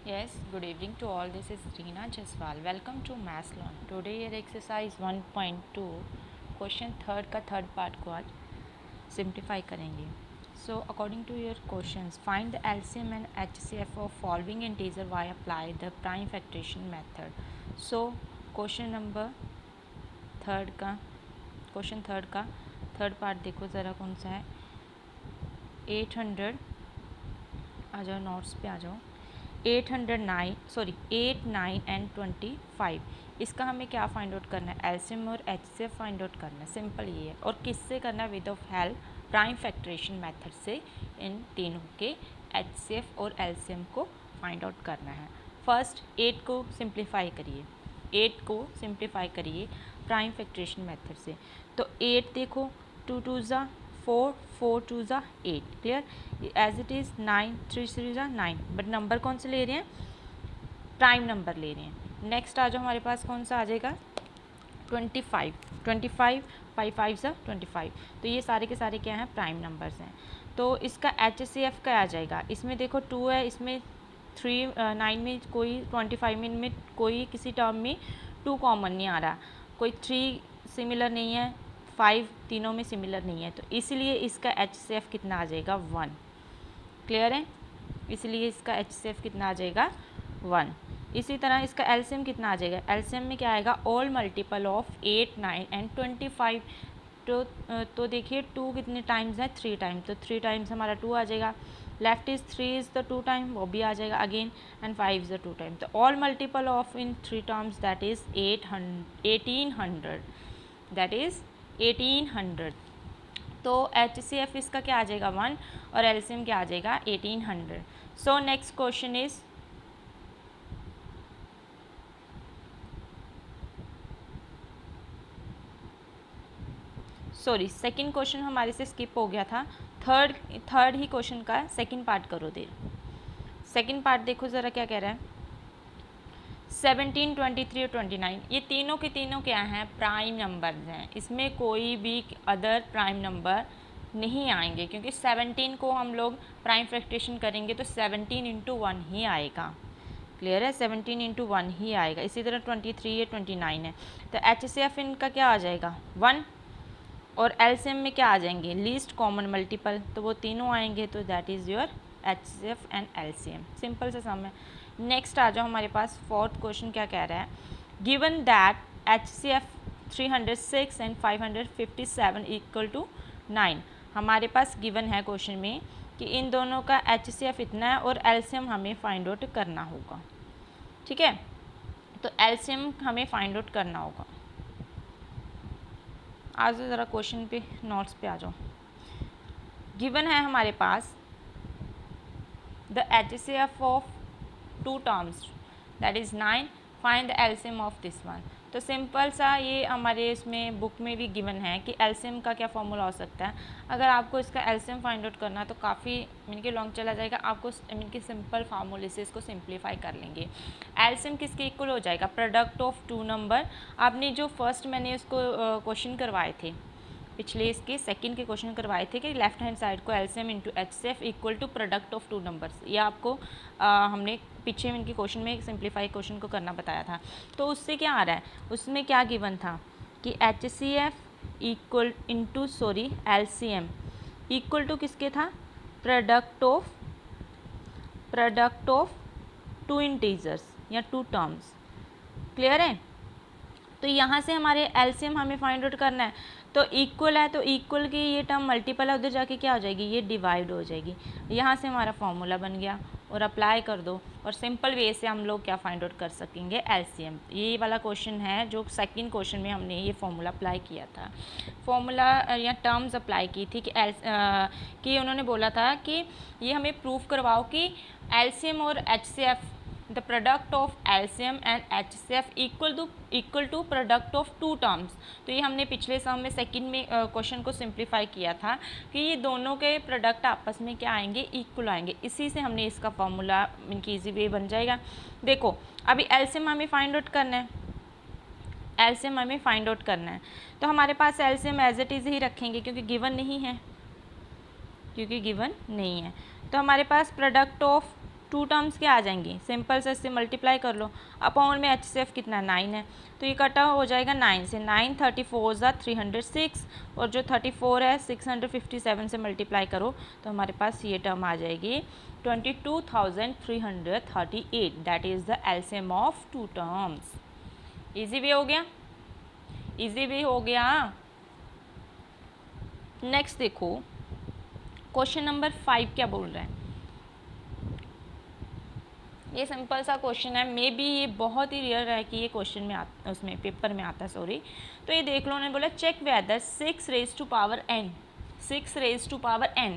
Yes, good evening to all. This is Reena Jaswal. Welcome to Maths Learn. Today your exercise 1.2 question third का third part को आज simplify करेंगे. So according to your questions, find the LCM and HCF of following integer y apply the prime factorization method. So question number question third का third part देखो ज़रा कौन सा है. 800 आ जाओ, नोट्स पे आ जाओ. 8, 9 एंड 25. इसका हमें क्या फाइंड आउट करना है? एलसीएम और एचसीएफ फाइंड आउट करना है. सिंपल ये है. और किससे करना है? With of help prime factorisation method से इन तीनों के एचसीएफ और एलसीएम को फाइंड आउट करना है. फर्स्ट 8 को सिंप्लीफाई करिए प्राइम फैक्टरेशन मेथड से. तो 8 देखो, 2 2 ज़ा 4, 4 2 ज़ा 8. क्लियर? एज इट इज़ 9, 3 3 ज़ा 9. बट नंबर कौन से ले रहे हैं? प्राइम नंबर ले रहे हैं. नेक्स्ट आ जाओ, हमारे पास कौन सा आ जाएगा? 25. 5 5 ज़ा 25. तो ये सारे के सारे क्या हैं? प्राइम नंबर्स हैं. तो इसका HCF क्या आ जाएगा? इसमें देखो 2 है, इसमें 3 9 में कोई 25 में कोई किसी टर्म में 2 कॉमन नहीं आ रहा, कोई 3 सिमिलर नहीं है, 5 तीनों में सिमिलर नहीं है. तो इसलिए इसका HCF कितना आ जाएगा? 1. क्लियर है? इसलिए इसका HCF कितना आ जाएगा? 1. इसी तरह इसका LCM कितना आ जाएगा? LCM में क्या आएगा? All multiple of 8, 9 and 25. तो देखिए 2 कितने टाइम्स है? 3 टाइम. तो 3 टाइम्स हमारा 2 आ जाएगा. Left is 3 is the 2 time, वो भी आ जाएगा again. And 5 is the 2 time. तो all multiple of in 3 terms that is 1800. That is 1800. तो HCF इसका क्या आ जाएगा? 1. और LCM क्या आ जाएगा? 1800. So next question is second question हमारे से स्किप हो गया था. थर्ड ही क्वेश्चन का सेकंड पार्ट करो. सेकंड पार्ट देखो ज़रा क्या कह रहा है. 17, 23 और 29 ये तीनों के तीनों क्या हैं? प्राइम नंबर्स हैं. इसमें कोई भी अदर प्राइम नंबर नहीं आएंगे, क्योंकि 17 को हम लोग प्राइम फ्रैक्शन करेंगे तो 17 इंटू 1 ही आएगा. क्लियर है? 17 इंटू 1 ही आएगा. इसी तरह 23 है, 29 है. तो HCF इनका क्या आ जाएगा? 1. और LCM में क्या आ जाएंगे? Least common multiple. तो वो तीनों आएंगे. तो that is your HCF and LCM. Simple सा सम है. नेक्स्ट आ जाओ, हमारे पास फोर्थ क्वेश्चन क्या कह रहा है. Given that HCF 306 and 557 equal to 9. हमारे पास गिवन है क्वेश्चन में कि इन दोनों का HCF इतना है और LCM हमें फाइंड आउट करना होगा. ठीक है? तो LCM हमें फाइंड आउट करना होगा. आ जाओ ज़रा क्वेश्चन पे, नोट्स पे आ जाओ. गिवन है हमारे पास the HCF of 2 terms that is 9. Find the LCM of this one. तो सिंपल सा ये हमारे इसमें बुक में भी गिवन है कि LCM का क्या फॉर्मूला हो सकता है. अगर आपको इसका LCM फाइंड आउट करना है तो काफ़ी के लॉन्ग चला जाएगा. आपको के सिंपल फार्मूले से इसको सिंप्लीफाई कर लेंगे. LCM किसके इक्वल हो जाएगा? Product of 2 number. आपने जो फर्स्ट मैंने उसको क्वेश्चन करवाए थे, पिछले इसके सेकंड के क्वेश्चन करवाए थे कि लेफ्ट हैंड साइड को LCM into HCF equal to product of 2 numbers. ये आपको हमने पीछे इनके क्वेश्चन में सिंप्लीफाई क्वेश्चन को करना बताया था. तो उससे क्या आ रहा है? उसमें क्या गिवन था कि HCF equal into LCM equal to किसके था? प्रोडक्ट ऑफ 2 इंटीजर्स या 2 टर्म्स. क्लियर है? तो यहाँ से हमारे LCM हमें फाइंड आउट करना है. तो इक्वल है, तो इक्वल की ये टर्म मल्टीपल है, उधर जाके क्या हो जाएगी? ये डिवाइड हो जाएगी. यहाँ से हमारा फॉर्मूला बन गया और अप्लाई कर दो. और सिंपल वे से हम लोग क्या फाइंड आउट कर सकेंगे? LCM. ये वाला क्वेश्चन है जो सेकंड क्वेश्चन में हमने ये फॉर्मूला अप्लाई किया था. फॉर्मूला या टर्म्स अप्लाई की थी कि उन्होंने बोला था कि ये हमें प्रूव करवाओ कि LCM और HCF the product of LCM and HCF equal to product of 2 terms. तो ये हमने पिछले सम में सेकंड में क्वेश्चन को सिंप्लीफाई किया था कि ये दोनों के प्रोडक्ट आपस में क्या आएंगे? इक्वल आएंगे. इसी से हमने इसका फॉर्मूला इनकी ईजी वे बन जाएगा. देखो अभी LCM हमें फाइंड आउट करना है. LCM हमें फाइंड आउट करना है. तो हमारे पास LCM एज इट इज़ ही रखेंगे क्योंकि गिवन नहीं है. तो हमारे पास प्रोडक्ट ऑफ टू टर्म्स क्या आ जाएंगी, सिंपल से इससे मल्टीप्लाई कर लो, अपॉन में HCF कितना 9 है, तो ये कटा हो जाएगा 9 से, 9 34 ज़ा 306, और जो 34 है 657 से मल्टीप्लाई करो तो हमारे पास ये टर्म आ जाएगी 22,338, that is the LCM of two terms. Easy भी हो गया, इजी भी हो गया। नेक्स्ट देखो क्वेश्चन नंबर 5 क्या बोल रहे हैं। ये सिंपल सा क्वेश्चन है, मे बी ये बहुत ही रेयर है कि ये क्वेश्चन में उसमें पेपर में आता है, सॉरी। तो ये देख लो, उन्होंने बोला check whether 6 raise to power n, 6 raise to power n,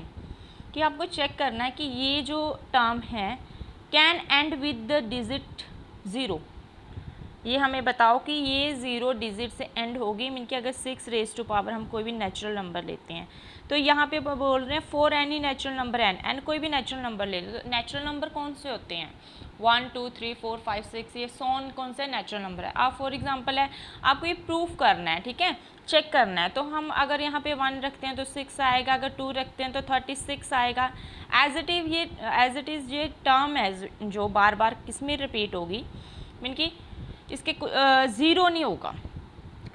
कि आपको चेक करना है कि ये जो टर्म है can and with the digit 0, ये हमें बताओ कि ये 0 डिजिट से एंड होगी, मीन कि अगर 6 रेज़ टू पावर हम कोई भी नेचुरल नंबर लेते हैं, तो यहाँ पे बोल रहे हैं for any natural number n कोई भी नेचुरल नंबर ले लो। तो नेचुरल नंबर कौन से होते हैं, 1 2 3 4 5 6, ये सोन कौन सा नेचुरल नंबर है। आप फॉर एग्जांपल है, आपको ये प्रूफ करना है, ठीक है, चेक करना है, तो हम अगर यहाँ पे 1 रखते हैं तो 6 आएगा, अगर 2 रखते हैं तो 36 आएगा। एज इट इज़ ये टर्म है जो बार बार किस में रिपीट होगी, मीन कि इसके ज़ीरो नहीं होगा,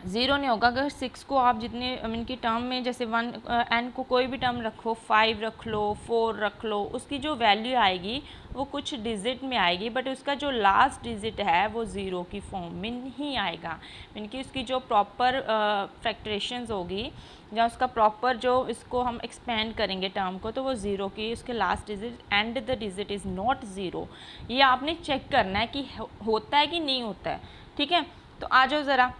ज़ीरो नहीं होगा। अगर 6 को आप जितने मीन की टर्म में, जैसे 1 n को कोई भी टर्म रखो, 5 रख लो, 4 रख लो, उसकी जो वैल्यू आएगी वो कुछ डिजिट में आएगी, बट उसका जो लास्ट डिजिट है वो ज़ीरो की फॉर्म में नहीं आएगा, मीन कि उसकी जो प्रॉपर फैक्टरेशंस होगी या उसका प्रॉपर जो इसको हम एक्सपेंड करेंगे टर्म को, तो वो ज़ीरो की, उसके last digit and the digit is not zero. ये आपने चेक करना है कि होता है कि नहीं होता है, ठीक है। तो आ जाओ ज़रा,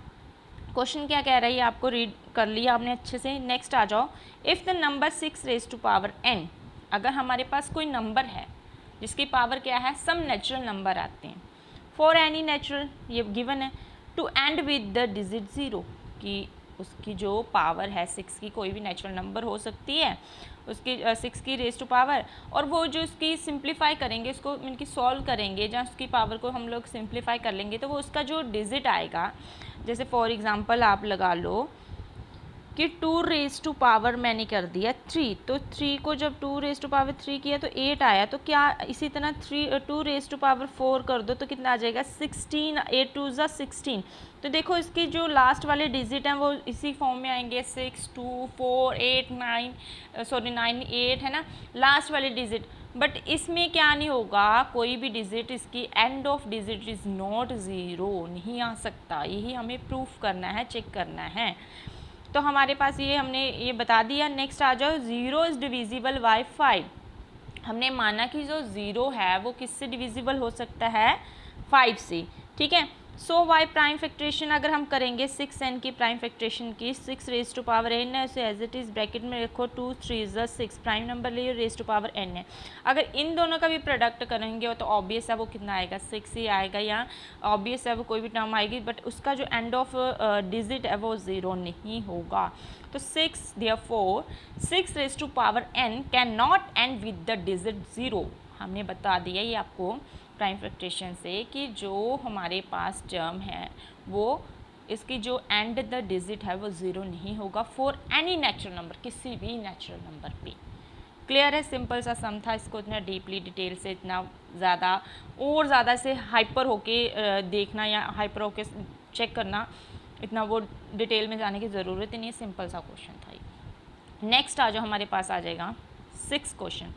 क्वेश्चन क्या कह रहा है, ये आपको रीड कर लिया आपने अच्छे से। नेक्स्ट आ जाओ, if the number 6 raise to power n, अगर हमारे पास कोई नंबर है जिसकी पावर क्या है, सम नेचुरल नंबर आते हैं, फॉर एनी नेचुरल, ये गिवन है, to end with the digit 0, कि उसकी जो पावर है 6 की, कोई भी नेचुरल नंबर हो सकती है उसकी 6 की रेज़ टू पावर, और वो जो उसकी सिंप्लीफाई करेंगे, उसको इनकी सॉल्व करेंगे, जहाँ उसकी पावर को हम लोग सिंप्लीफाई कर लेंगे, तो वो उसका जो डिजिट आएगा, जैसे फॉर एग्ज़ाम्पल आप लगा लो कि 2 रेज़ टू पावर मैंने कर दिया 3, तो 3 को जब 2 रेज़ टू पावर 3 किया तो 8 आया, तो क्या इसी तरह 2 रेज़ टू पावर 4 कर दो तो कितना आ जाएगा 16, 8 2 ज़ा 16। तो देखो इसकी जो लास्ट वाले डिजिट हैं वो इसी फॉर्म में आएंगे, 6 2 4 8 9 8 है ना लास्ट वाले डिजिट, बट इसमें क्या नहीं होगा, कोई भी डिजिट इसकी end of digit is not zero, नहीं आ सकता। यही हमें प्रूफ करना है, चेक करना है। तो हमारे पास ये हमने ये बता दिया। नेक्स्ट आ जाओ, 0 इज़ डिविजिबल बाय 5, हमने माना कि जो 0 है वो किससे डिविजिबल हो सकता है, 5 से, ठीक है। सो वाई प्राइम फैक्ट्रेशन अगर हम करेंगे 6n की प्राइम फैक्ट्रेशन की, 6 रेज़ टू पावर n है, उसे एज इट इज़ ब्रैकेट में रखो, 2 3 ज़ा 6, प्राइम नंबर लिए रेज़ टू पावर n है। अगर इन दोनों का भी प्रोडक्ट करेंगे तो ऑब्वियस है वो कितना आएगा, 6 ही आएगा, या ऑब्वियस है वो कोई भी टर्म आएगी, बट उसका जो एंड ऑफ डिजिट है वो 0 नहीं होगा। तो 6 therefore 6 raise to power n can not end with the digit 0, हमने बता दिया ये आपको प्राइम फैक्ट्रेशन से कि जो हमारे पास टर्म है वो इसकी जो एंड द डिजिट है वो 0 नहीं होगा फॉर एनी नेचुरल नंबर, किसी भी नेचुरल नंबर पे। क्लियर है, सिंपल सा सम था, इसको इतना डीपली डिटेल से, इतना ज़्यादा और ज़्यादा से हाइपर होके देखना या हाइपर होके चेक करना, इतना वो डिटेल में जाने की ज़रूरत ही नहीं है, सिंपल सा क्वेश्चन था ये। नेक्स्ट आ जाओ, हमारे पास आ जाएगा 6 क्वेश्चन,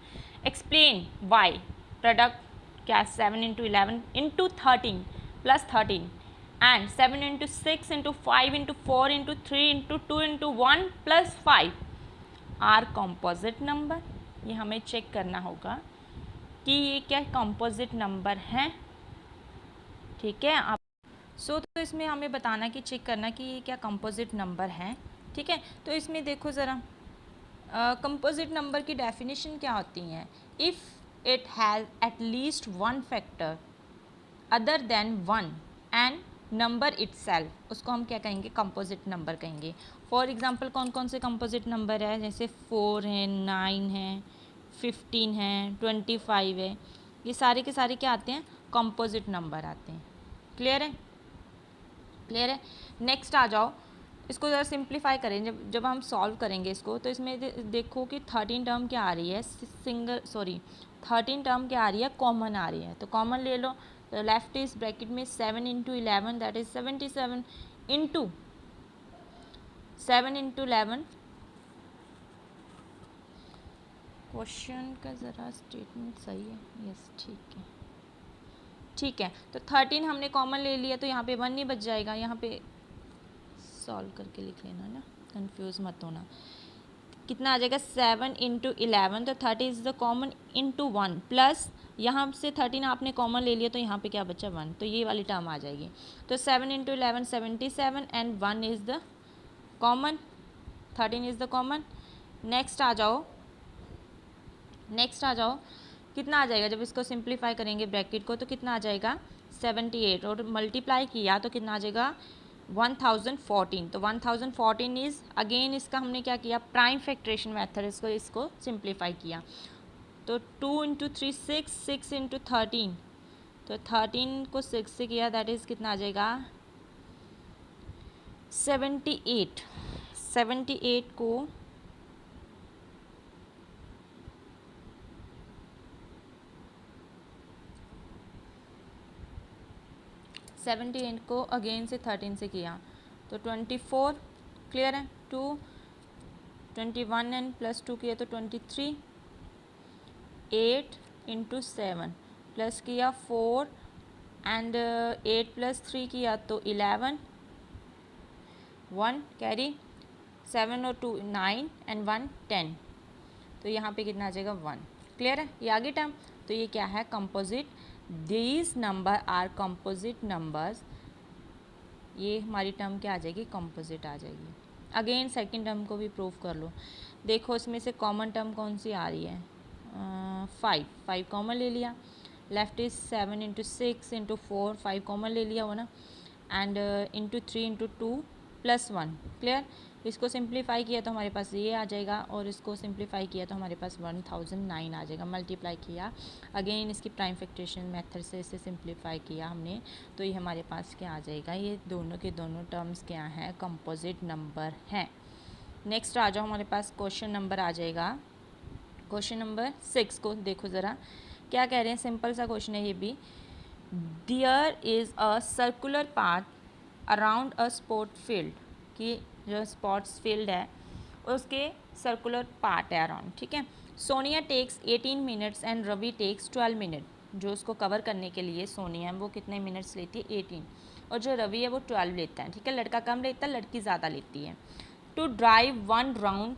एक्सप्लेन वाई प्रोडक्ट क्या 7 into 11 into 13 plus 13 and 7 into 6 into 5 into 4 into 3 into 2 into 1 plus 5 are composite number. ये हमें चेक करना होगा कि ये क्या कॉम्पोजिट नंबर हैं, ठीक है। आप तो इसमें हमें बताना कि चेक करना कि ये क्या कंपोजिट नंबर हैं, ठीक है। तो इसमें देखो ज़रा, कंपोजिट नंबर की डेफिनेशन क्या होती हैं, if it has at least one factor other than 1 and number itself, उसको हम क्या कहेंगे, कंपोजिट नंबर कहेंगे। फॉर एग्जांपल कौन कौन से कंपोजिट नंबर है, जैसे 4 है, 9 है, 15 है, 25 है, ये सारे के सारे क्या आते हैं, कंपोजिट नंबर आते हैं। क्लियर है, क्लियर है। नेक्स्ट आ जाओ, इसको ज़रा सिंप्लीफाई करें, जब हम सॉल्व करेंगे इसको, तो इसमें देखो कि 13 टर्म क्या आ रही है, 13 टर्म क्या आ रही है, कॉमन आ रही है, तो कॉमन ले लो। तो लेफ्ट इज ब्रैकेट में 7 into 11 that is 77 into 7 into 11। Question का ज़रा स्टेटमेंट सही है, यस ठीक है ठीक है। तो 13 हमने कॉमन ले लिया तो यहाँ पे 1 नहीं बच जाएगा, यहाँ पे सॉल्व करके लिख लेना ना, कंफ्यूज मत होना। कितना आ जाएगा 7 इंटू 11, तो 30 is the common into 1 plus यहाँ से 13 आपने कॉमन ले लिया तो यहाँ पे क्या बचा 1, तो ये वाली टर्म आ जाएगी। तो 7 into 11 77 and 1 is the common, 13 is the common. Next आ जाओ, नेक्स्ट आ जाओ, कितना आ जाएगा जब इसको सिंप्लीफाई करेंगे ब्रैकेट को तो कितना आ जाएगा 78 और मल्टीप्लाई किया तो कितना आ जाएगा 1014। तो 1014 इज़ अगेन इसका हमने क्या किया प्राइम फैक्टरेशन मेथड, इसको सिंप्लीफाई किया। तो 2 इंटू 3 6, 6 इंटू 13, तो 13 को 6 से किया दैट इज़ कितना आ जाएगा 78। 78 को 78 को अगेन से 13 से किया तो 24, क्लियर है। 2 21 एंड प्लस 2 किया तो 23, 8 इंटू 7 प्लस किया 4 एंड 8 प्लस 3 किया तो 11, 1 कैरी 7 और 2 9 एंड 1 10, तो यहाँ पे कितना आ जाएगा 1, क्लियर है। ये आगे टर्म, तो ये क्या है composite, these number are composite numbers, ये हमारी टर्म क्या आ जाएगी कंपोजिट आ जाएगी। अगेन सेकंड टर्म को भी प्रूव कर लो, देखो इसमें से कॉमन टर्म कौन सी आ रही है 5 कॉमन ले लिया, left is 7 into 6 into 4 5 common ले लिया हो ना, and into 3 into 2 plus 1, clear. इसको सिंप्लीफाई किया तो हमारे पास ये आ जाएगा और इसको सिंप्लीफाई किया तो हमारे पास 1009 आ जाएगा। मल्टीप्लाई किया अगेन इसकी प्राइम फैक्टरेशन मेथड से इसे सिंप्लीफाई किया हमने, तो ये हमारे पास क्या आ जाएगा, ये दोनों के दोनों टर्म्स क्या हैं कंपोजिट नंबर हैं। नेक्स्ट आ जाओ, हमारे पास क्वेश्चन नंबर आ जाएगा, क्वेश्चन नंबर 6 को देखो ज़रा क्या कह रहे हैं, सिंपल सा क्वेश्चन है ये भी। There is a circular path around a sport field, कि जो स्पोर्ट्स फील्ड है उसके सर्कुलर पार्ट है अराउंड, ठीक है। Sonia takes 18 minutes and Ravi takes 12 minute, जो उसको कवर करने के लिए सोनिया वो कितने मिनट्स लेती है 18 और जो रवि है वो 12 लेता है, ठीक है। लड़का कम लेता है, लड़की ज़्यादा लेती है। टू ड्राइव 1 राउंड,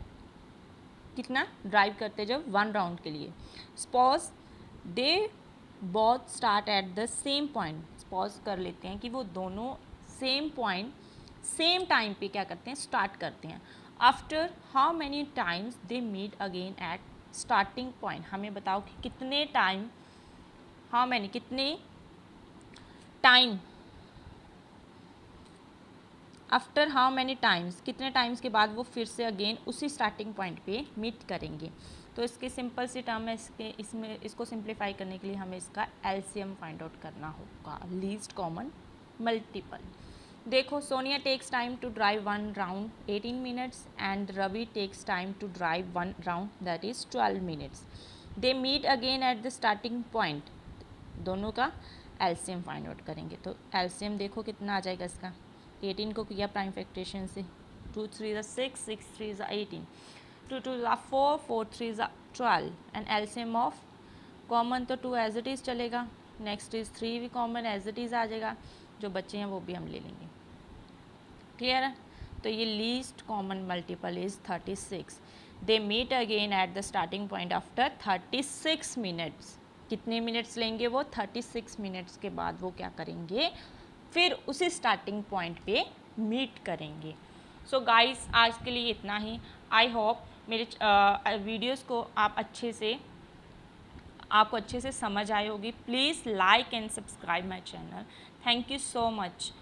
कितना ड्राइव करते जब 1 राउंड के लिए, suppose they both start at the same point, suppose कर लेते हैं कि वो दोनों सेम पॉइंट सेम टाइम पे क्या करते हैं स्टार्ट करते हैं। After how many times they meet again at starting point, हमें बताओ कि कितने टाइम, हाउ मैनी कितने time, after how many times कितने टाइम्स के बाद वो फिर से अगेन उसी स्टार्टिंग पॉइंट पे मीट करेंगे। तो इसके सिंपल सी टर्म है, इसमें इसको सिंप्लीफाई करने के लिए हमें इसका एलसीएम फाइंड आउट करना होगा, लीस्ट कॉमन मल्टीपल। देखो Sonia takes time to drive 1 round 18 minutes and Ravi takes time to drive 1 round that is 12 minutes. They meet again at the starting point, दोनों का एलसीएम फाइंड आउट करेंगे। तो LCM देखो कितना आ जाएगा इसका, 18 को किया प्राइम फैक्टरेशन से, 2 3 6 6 3 18, 2 2 4 4 3 12 एंड एलसीएम ऑफ कॉमन तो 2 एज इट इज़ चलेगा, नेक्स्ट इज़ 3 भी कॉमन एज इट इज़ आ जाएगा, जो बच्चे हैं वो भी हम ले लेंगे, क्लियर है। तो ये least common multiple is 36। They meet again at the starting point after 36 minutes, कितने मिनट्स लेंगे वो 36 मिनट्स के बाद वो क्या करेंगे फिर उसी स्टार्टिंग पॉइंट पे मीट करेंगे। सो गाइस आज के लिए इतना ही। आई होप मेरे वीडियोस को आपको अच्छे से समझ आई होगी। Please like and subscribe my channel. Thank you so much.